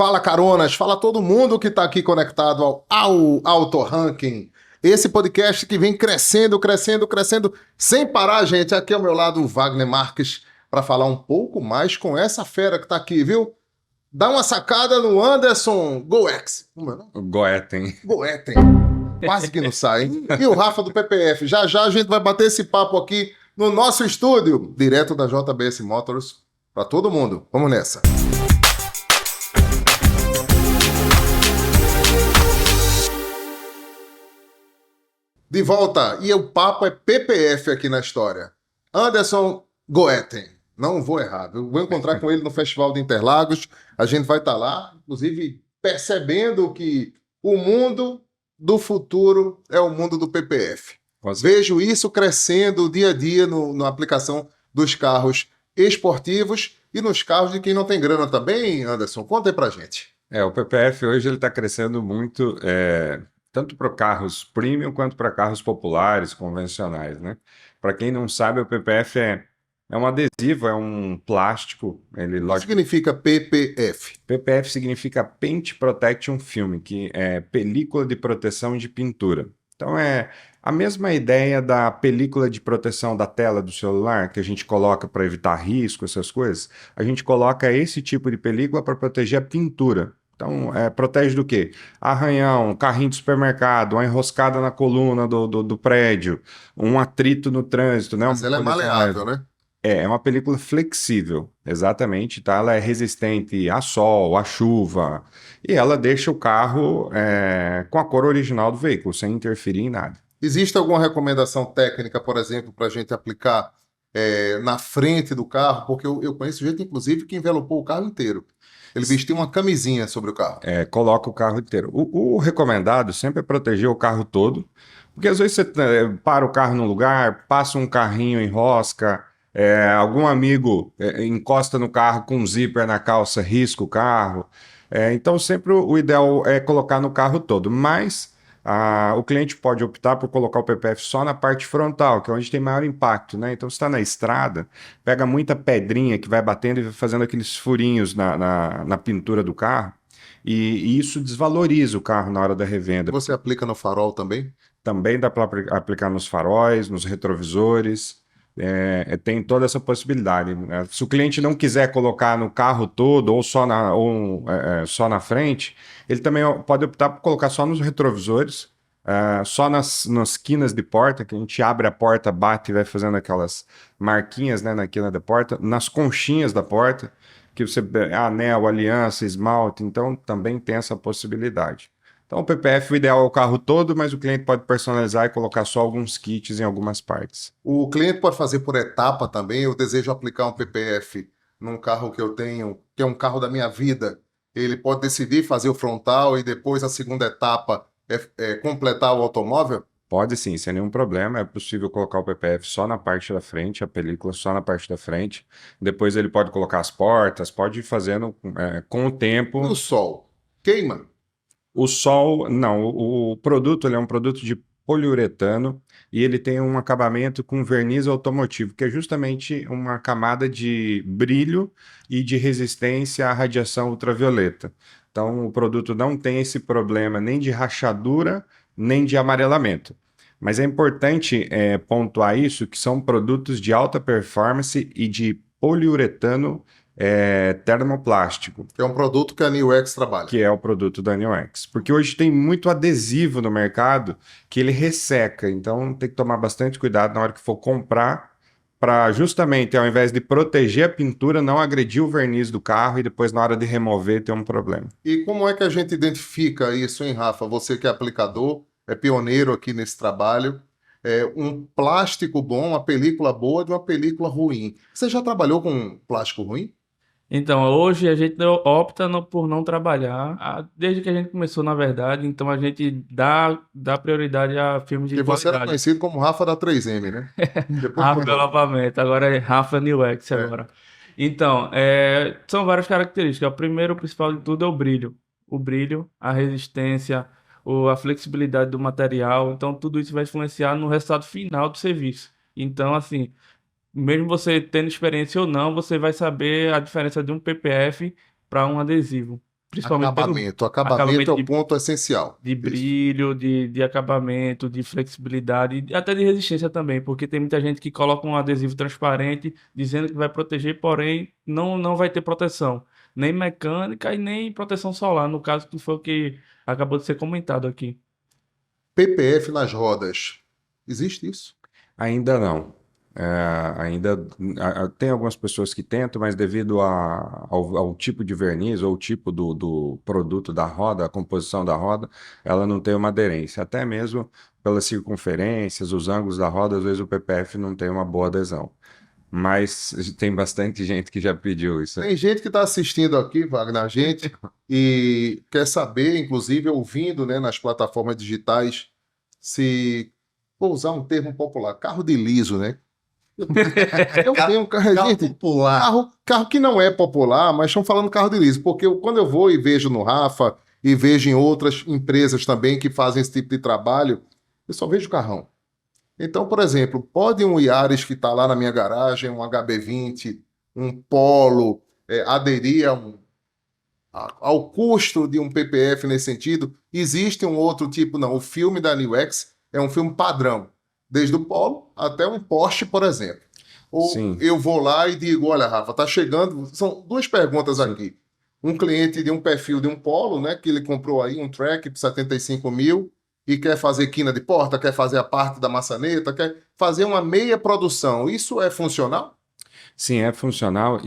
Fala Caronas, fala todo mundo que está aqui conectado ao Auto Ranking. Esse podcast que vem crescendo, crescendo, crescendo, sem parar, gente. Aqui ao meu lado o Wagner Marques para falar um pouco mais com essa fera que está aqui, viu? Dá uma sacada no Anderson Goex. Como é o nome? Goethen. Goethen. Quase que não sai, hein? E o Rafa do PPF. Já já a gente vai bater esse papo aqui no nosso estúdio, direto da JBS Motors, para todo mundo. Vamos nessa. De volta, e o papo é PPF aqui na história. Anderson Goethen, não vou errar, eu vou encontrar com ele no Festival de Interlagos, a gente vai estar lá, inclusive percebendo que o mundo do futuro é o mundo do PPF. Vejo isso crescendo dia a dia na aplicação dos carros esportivos e nos carros de quem não tem grana também, Anderson, conta aí pra gente. O PPF hoje ele está crescendo muito, tanto para carros premium quanto para carros populares, convencionais, né? Para quem não sabe, o PPF é um adesivo, é um plástico. O que significa PPF? PPF significa Paint Protection Film, que é película de proteção de pintura. Então é a mesma ideia da película de proteção da tela do celular, que a gente coloca para evitar risco, essas coisas. A gente coloca esse tipo de película para proteger a pintura. Então, protege do quê? Arranhão, carrinho de supermercado, uma enroscada na coluna do prédio, um atrito no trânsito, né? Mas ela é maleável, né? É uma película flexível, exatamente, tá? Ela é resistente a sol, a chuva, e ela deixa o carro com a cor original do veículo, sem interferir em nada. Existe alguma recomendação técnica, por exemplo, para a gente aplicar na frente do carro? Porque eu conheço gente, inclusive, que envelopou o carro inteiro. Ele vestiu uma camisinha sobre o carro. Coloca o carro inteiro. O recomendado sempre é proteger o carro todo, porque às vezes você para o carro num lugar, passa um carrinho, enrosca, algum amigo encosta no carro com um zíper na calça, risca o carro. Então sempre o ideal é colocar no carro todo, mas o cliente pode optar por colocar o PPF só na parte frontal, que é onde tem maior impacto, né? Então, se está na estrada, pega muita pedrinha que vai batendo e vai fazendo aqueles furinhos na pintura do carro, e isso desvaloriza o carro na hora da revenda. Você aplica no farol também? Também dá para aplicar nos faróis, nos retrovisores. Tem toda essa possibilidade, né? Se o cliente não quiser colocar no carro todo ou só na frente, ele também pode optar por colocar só nos retrovisores, só nas quinas de porta, que a gente abre a porta, bate e vai fazendo aquelas marquinhas, né, na quina da porta, nas conchinhas da porta, que você anel, aliança, esmalte, então também tem essa possibilidade. Então, o PPF, o ideal é o carro todo, mas o cliente pode personalizar e colocar só alguns kits em algumas partes. O cliente pode fazer por etapa também. Eu desejo aplicar um PPF num carro que eu tenho, que é um carro da minha vida. Ele pode decidir fazer o frontal e depois a segunda etapa é completar o automóvel? Pode sim, sem nenhum problema. É possível colocar o PPF só na parte da frente, a película só na parte da frente. Depois ele pode colocar as portas, pode ir fazendo com o tempo. E o sol? Queima? O sol, não, o produto ele é um produto de poliuretano e ele tem um acabamento com verniz automotivo, que é justamente uma camada de brilho e de resistência à radiação ultravioleta. Então, o produto não tem esse problema nem de rachadura, nem de amarelamento. Mas é importante pontuar isso, que são produtos de alta performance e de poliuretano termoplástico. Que é um produto que a New X trabalha. Que é o produto da New X. Porque hoje tem muito adesivo no mercado que ele resseca, então tem que tomar bastante cuidado na hora que for comprar, para justamente, ao invés de proteger a pintura, não agredir o verniz do carro e depois na hora de remover ter um problema. E como é que a gente identifica isso, hein, Rafa? Você que é aplicador, é pioneiro aqui nesse trabalho. Um plástico bom, uma película boa de uma película ruim. Você já trabalhou com plástico ruim? Então, hoje a gente opta por não trabalhar, desde que a gente começou, na verdade, então a gente dá prioridade a filmes de Porque você era qualidade. conhecido como Rafa da 3M, né? Depois Rafa mudou. Novamente, agora é Rafa New X agora. Então, são várias características. O primeiro, o principal de tudo é o brilho. O brilho, a resistência, a flexibilidade do material. Então, tudo isso vai influenciar no resultado final do serviço. Então, assim, mesmo você tendo experiência ou não, você vai saber a diferença de um PPF para um adesivo. principalmente pelo Acabamento. Acabamento acabamento é o ponto essencial. de Isso. brilho, de acabamento, de flexibilidade, e até de resistência também, porque tem muita gente que coloca um adesivo transparente dizendo que vai proteger, porém não vai ter proteção, nem mecânica e nem proteção solar, no caso que foi o que acabou de ser comentado aqui. PPF nas rodas. Existe isso? Ainda não. Ainda tem algumas pessoas que tentam, mas devido ao tipo de verniz ou o tipo do produto da roda, a composição da roda, ela não tem uma aderência. Até mesmo pelas circunferências, os ângulos da roda, às vezes o PPF não tem uma boa adesão. Mas tem bastante gente que já pediu isso. Tem gente que está assistindo aqui, Wagner, a gente, e quer saber, inclusive ouvindo, né, nas plataformas digitais, se, vou usar um termo popular, carro de liso, né? Eu tenho um carro, Carro gente, popular. carro que não é popular, mas estão falando carro de liso, porque quando eu vou e vejo no Rafa e vejo em outras empresas também que fazem esse tipo de trabalho, eu só vejo carrão. Então, por exemplo, pode um Yaris que está lá na minha garagem, um HB20, um Polo, aderir ao custo de um PPF nesse sentido? Existe um outro tipo, não. O filme da New X é um filme padrão, desde o Polo até um Porsche, por exemplo. Ou Sim. eu vou lá e digo, olha, Rafa, tá chegando... São duas perguntas aqui. Um cliente de um perfil de um Polo, né, que ele comprou aí um Track por 75 mil e quer fazer quina de porta, quer fazer a parte da maçaneta, quer fazer uma meia produção. Isso é funcional? Sim, é funcional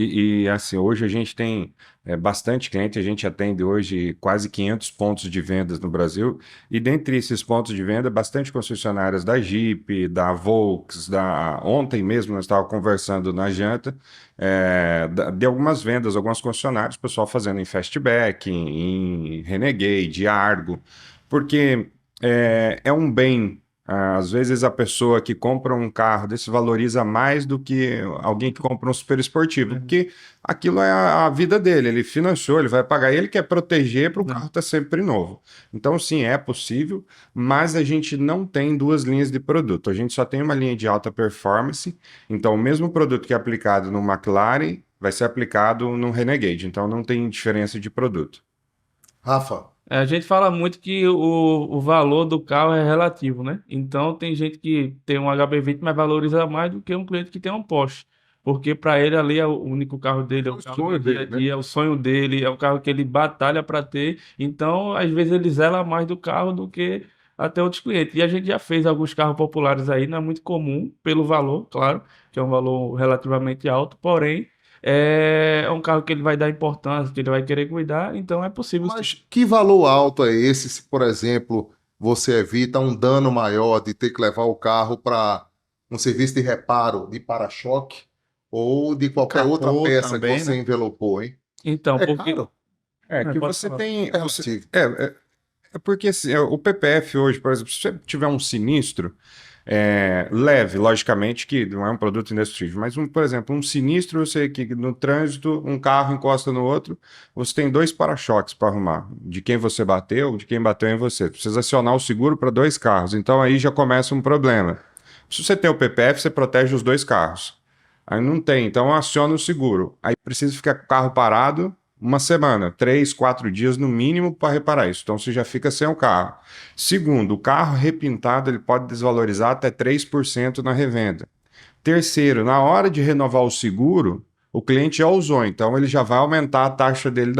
assim, hoje a gente tem bastante cliente, a gente atende hoje quase 500 pontos de vendas no Brasil e dentre esses pontos de venda, bastante concessionárias da Jeep, da Volks, ontem mesmo nós estávamos conversando na janta, de algumas vendas, algumas concessionárias, o pessoal fazendo em Fastback, em Renegade, Argo, porque é um bem. Às vezes a pessoa que compra um carro desse valoriza mais do que alguém que compra um super esportivo, porque aquilo é a vida dele, ele financiou, ele vai pagar, e ele quer proteger para o carro estar sempre novo. Então, sim, é possível, mas a gente não tem duas linhas de produto, a gente só tem uma linha de alta performance, então o mesmo produto que é aplicado no McLaren vai ser aplicado no Renegade, então não tem diferença de produto. Rafa, A gente fala muito que o valor do carro é relativo, né? Então tem gente que tem um HB20, mas valoriza mais do que um cliente que tem um Porsche. Porque para ele ali é o único carro dele, é o carro sonho do dia a dele, né? dia, é o sonho dele, é o carro que ele batalha para ter. Então, às vezes, ele zela mais do carro do que até outros clientes. E a gente já fez alguns carros populares aí, não é muito comum, pelo valor, claro, que é um valor relativamente alto, porém. É um carro que ele vai dar importância, que ele vai querer cuidar, então é possível. mas que valor alto é esse se, por exemplo, você evita um dano maior de ter que levar o carro para um serviço de reparo de para-choque ou de qualquer outra Capô peça também, que você né? envelopou, hein? Então, É porque. caro? É, Que pode você falar. tem. É relativo. É porque assim, o PPF hoje, por exemplo, se você tiver um sinistro leve, logicamente que não é um produto indestrutível, mas, por exemplo, um sinistro, eu sei que no trânsito um carro encosta no outro, você tem dois para-choques para arrumar, de quem você bateu, de quem bateu em você. Precisa acionar o seguro para dois carros, então aí já começa um problema. Se você tem o PPF, você protege os dois carros. Aí não tem, então aciona o seguro. Aí precisa ficar com o carro parado uma semana, 3, 4 dias no mínimo para reparar isso. Então você já fica sem o carro. Segundo, o carro repintado ele pode desvalorizar até 3% na revenda. Terceiro, na hora de renovar o seguro, o cliente já usou, então ele já vai aumentar a taxa dele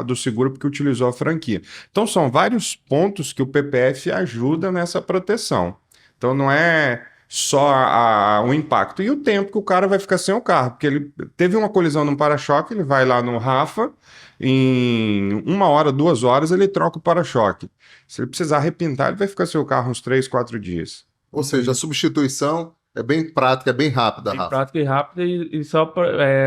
do seguro porque utilizou a franquia. Então são vários pontos que o PPF ajuda nessa proteção. Então não é só o impacto. E o tempo que o cara vai ficar sem o carro, porque ele teve uma colisão num para-choque, ele vai lá no Rafa, em 1 hora, 2 horas ele troca o para-choque. Se ele precisar repintar, ele vai ficar sem o carro uns 3, 4 dias. Ou seja, a substituição é bem prática, é bem rápida, Bem Rafa. prática e rápida e só,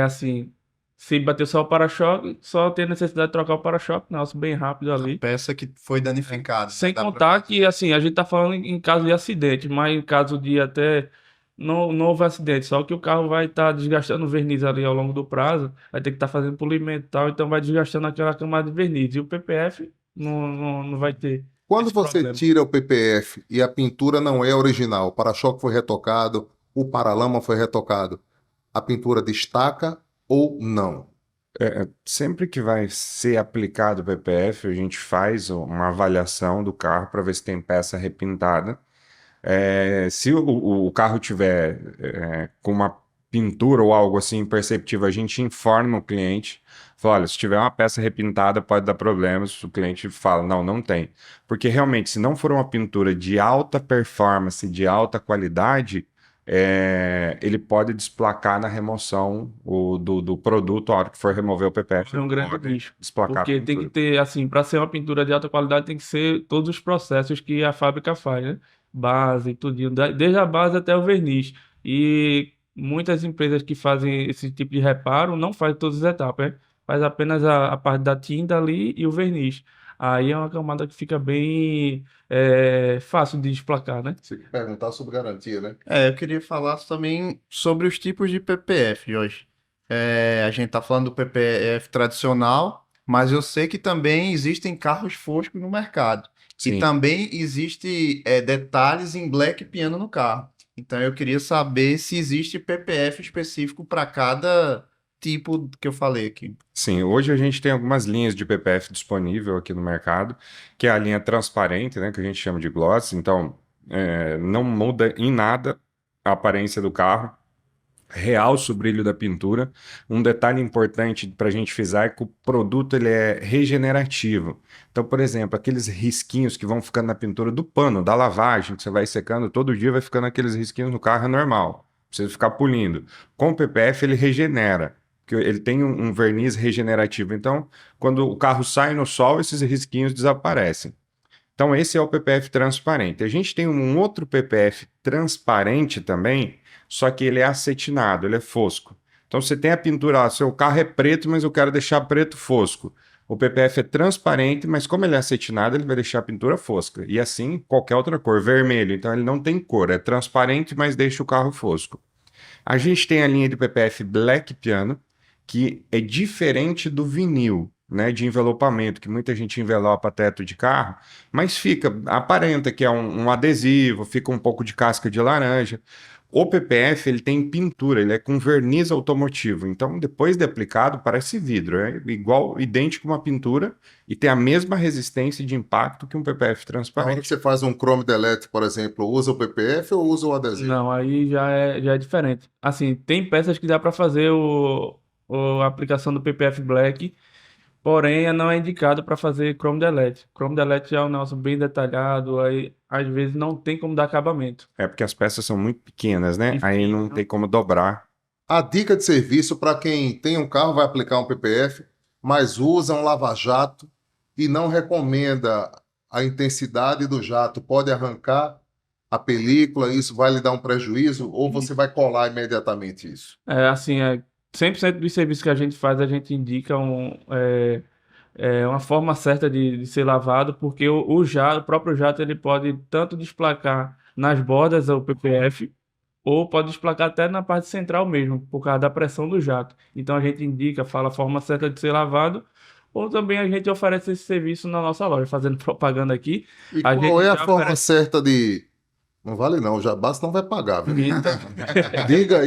assim, se bater só o para-choque, só tem necessidade de trocar o para-choque, nosso bem rápido ali. Peça que foi danificada. Sem Dá pra- contar que, assim, a gente tá falando em caso de acidente, mas em caso de até não houve acidente, só que o carro vai estar desgastando o verniz ali ao longo do prazo, vai ter que estar fazendo polimento e tal, então vai desgastando aquela camada de verniz. E o PPF não vai ter Quando esse você problema. tira o PPF e a pintura não é original, o para-choque foi retocado, o paralama foi retocado, a pintura destaca ou não? Sempre que vai ser aplicado o PPF, a gente faz uma avaliação do carro para ver se tem peça repintada. Se o carro tiver com uma pintura ou algo assim imperceptível, a gente informa o cliente. Fala, olha, se tiver uma peça repintada pode dar problemas. O cliente fala, não, não tem. Porque realmente, se não for uma pintura de alta performance, de alta qualidade, ele pode desplacar na remoção do produto. A hora que for remover o PPF, É um grande pode risco. desplacar a Porque tem que pintura. ter, assim, para ser uma pintura de alta qualidade, tem que ser todos os processos que a fábrica faz, né? Base, tudinho, desde a base até o verniz. E muitas empresas que fazem esse tipo de reparo não fazem todas as etapas, né? Faz apenas a parte da tinta ali e o verniz. Aí é uma camada que fica bem fácil de desplacar, né? Você quer perguntar sobre garantia, né? Eu queria falar também sobre os tipos de PPF, Jorge. A gente tá falando do PPF tradicional, mas eu sei que também existem carros foscos no mercado. E Sim. também existe detalhes em black piano no carro. Então eu queria saber se existe PPF específico para cada tipo que eu falei aqui. Sim, hoje a gente tem algumas linhas de PPF disponível aqui no mercado, que é a linha transparente, né, que a gente chama de gloss. Então, não muda em nada a aparência do carro, realça o brilho da pintura. Um detalhe importante para a gente frisar é que o produto ele é regenerativo. Então, por exemplo, aqueles risquinhos que vão ficando na pintura do pano, da lavagem, que você vai secando, todo dia vai ficando aqueles risquinhos no carro, é normal. Precisa ficar polindo. Com o PPF, ele regenera, porque ele tem um verniz regenerativo. Então, quando o carro sai no sol, esses risquinhos desaparecem. Então, esse é o PPF transparente. A gente tem um outro PPF transparente também, só que ele é acetinado, ele é fosco. Então, você tem a pintura, seu carro é preto, mas eu quero deixar preto fosco. O PPF é transparente, mas como ele é acetinado, ele vai deixar a pintura fosca. E assim, qualquer outra cor, vermelho. Então, ele não tem cor, é transparente, mas deixa o carro fosco. A gente tem a linha de PPF Black Piano, que é diferente do vinil, né, de envelopamento, que muita gente envelopa teto de carro, mas aparenta que é um adesivo, fica um pouco de casca de laranja. O PPF, ele tem pintura, ele é com verniz automotivo, então depois de aplicado parece vidro, é igual, idêntico a uma pintura e tem a mesma resistência de impacto que um PPF Na hora transparente. que você faz um Chrome Delete, por exemplo, usa o PPF ou usa o adesivo? Não, aí já é diferente. Assim, tem peças que dá para fazer a aplicação do PPF Black, porém não é indicado para fazer Chrome Delete. Chrome Delete já é um negócio bem detalhado, aí às vezes não tem como dar acabamento. É porque as peças são muito pequenas, né? E Aí não fino. tem como dobrar. A dica de serviço para quem tem um carro vai aplicar um PPF, mas usa um lava-jato e não recomenda a intensidade do jato. Pode arrancar a película, isso vai lhe dar um prejuízo ou você vai colar imediatamente isso? Assim, 100% dos serviços que a gente faz, a gente indica uma forma certa de ser lavado, porque o próprio jato, ele pode tanto desplacar nas bordas o PPF, ou pode desplacar até na parte central mesmo, por causa da pressão do jato. Então a gente indica, fala a forma certa de ser lavado, ou também a gente oferece esse serviço na nossa loja, fazendo propaganda aqui. E A qual gente é a já forma oferece. certa de. Não vale não, o Jabás não vai pagar, viu? Então,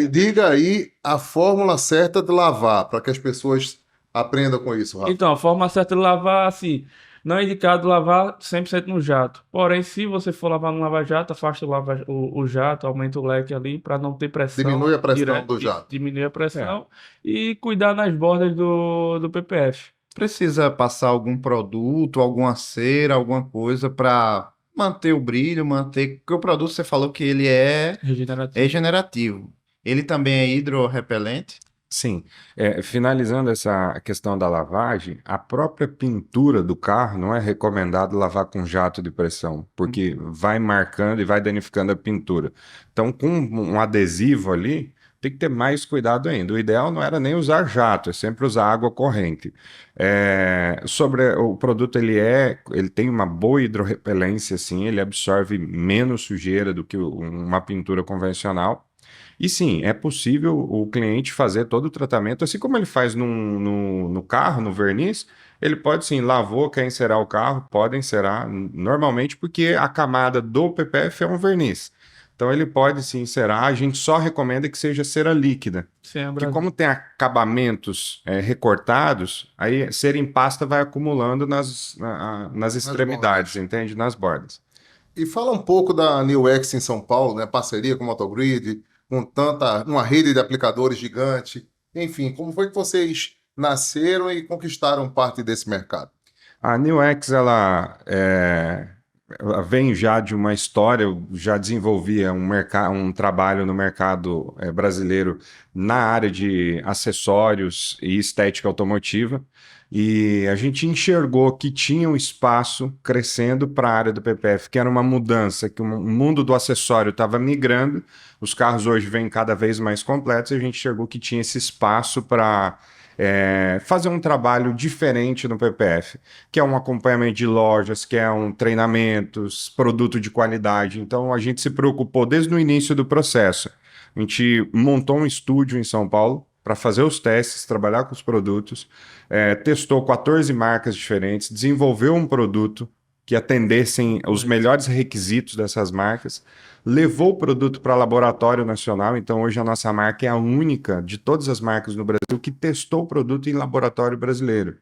Diga aí a fórmula certa de lavar, para que as pessoas aprendam com isso, Rafa. Então, a forma certa de lavar, assim, não é indicado lavar 100% no jato. Porém, se você for lavar no lava-jato, afasta o jato, aumenta o leque ali para não ter pressão Diminui a pressão direta, do jato. diminuir a pressão e cuidar nas bordas do PPF. Precisa passar algum produto, alguma cera, alguma coisa para manter o brilho, manter. Porque o produto você falou que ele é Regenerativo. regenerativo. Ele também é hidrorrepelente? Sim, finalizando essa questão da lavagem, a própria pintura do carro não é recomendado lavar com jato de pressão, porque vai marcando e vai danificando a pintura. Então, com um adesivo ali, tem que ter mais cuidado ainda. O ideal não era nem usar jato, é sempre usar água corrente. Sobre o produto, ele tem uma boa hidrorrepelência, sim, ele absorve menos sujeira do que uma pintura convencional. E sim, é possível o cliente fazer todo o tratamento, assim como ele faz no carro, no verniz, ele pode sim, lavou, quer encerar o carro, pode encerar normalmente, porque a camada do PPF é um verniz. Então ele pode sim encerar, a gente só recomenda que seja cera líquida. Sim, é Porque Brasil. como tem acabamentos recortados, aí cera em pasta vai acumulando nas extremidades, entende? Nas bordas. E fala um pouco da New X em São Paulo, né? Parceria com o Motogrid, com uma rede de aplicadores gigante. Enfim, como foi que vocês nasceram e conquistaram parte desse mercado? A New X, ela vem já de uma história, eu já desenvolvia um trabalho no mercado brasileiro na área de acessórios e estética automotiva, e a gente enxergou que tinha um espaço crescendo para a área do PPF, que era uma mudança, que o mundo do acessório estava migrando, os carros hoje vêm cada vez mais completos, e a gente enxergou que tinha esse espaço para fazer um trabalho diferente no PPF, que é um acompanhamento de lojas, que é um treinamentos, produto de qualidade. Então a gente se preocupou desde o início do processo. A gente montou um estúdio em São Paulo para fazer os testes, trabalhar com os produtos, testou 14 marcas diferentes, desenvolveu um produto que atendessem os melhores requisitos dessas marcas, levou o produto para laboratório nacional, então hoje a nossa marca é a única de todas as marcas no Brasil que testou o produto em laboratório brasileiro.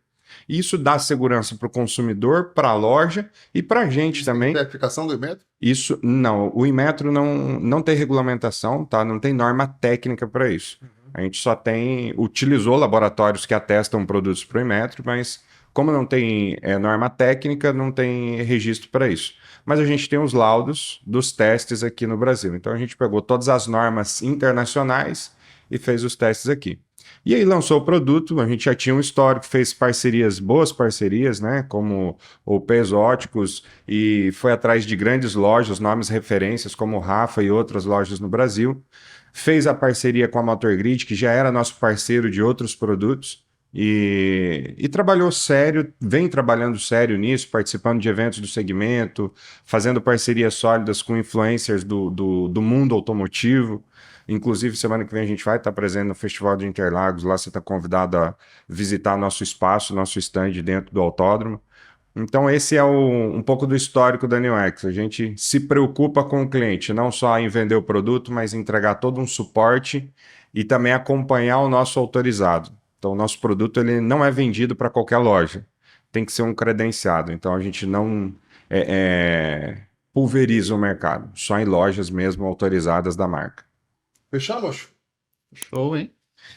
Isso dá segurança para o consumidor, para a loja e para a gente também. Certificação do Inmetro? Isso, não, o Inmetro não tem regulamentação, tá? Não tem norma técnica para isso. A gente só utilizou laboratórios que atestam produtos para o Inmetro, mas como não tem norma técnica, não tem registro para isso. Mas a gente tem os laudos dos testes aqui no Brasil. Então a gente pegou todas as normas internacionais e fez os testes aqui. E aí lançou o produto, a gente já tinha um histórico, fez boas parcerias, né, como o P-Exóticos, e foi atrás de grandes lojas, nomes referências como Rafa e outras lojas no Brasil. Fez a parceria com a Motorgrid, que já era nosso parceiro de outros produtos, e trabalhou sério, vem trabalhando sério nisso, participando de eventos do segmento, fazendo parcerias sólidas com influencers do mundo automotivo. Inclusive, semana que vem a gente vai estar presente no Festival de Interlagos, lá você está convidado a visitar nosso espaço, nosso stand dentro do autódromo. Então esse é um pouco do histórico da New X. A gente se preocupa com o cliente, não só em vender o produto, mas em entregar todo um suporte e também acompanhar o nosso autorizado. Então o nosso produto ele não é vendido para qualquer loja, tem que ser um credenciado. Então a gente não pulveriza o mercado, só em lojas mesmo autorizadas da marca. Fechamos? Show, hein?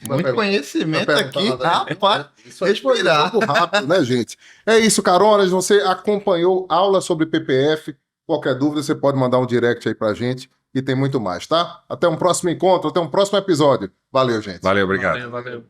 Vai Muito conhecimento vai aqui, perguntar, rapaz. Isso aí foi Respirar. jogo rápido, né, gente? É isso, Caronas. Você acompanhou aula sobre PPF. Qualquer dúvida, você pode mandar um direct aí pra gente. E tem muito mais, tá? Até um próximo encontro, até um próximo episódio. Valeu, gente. Valeu, obrigado. Valeu.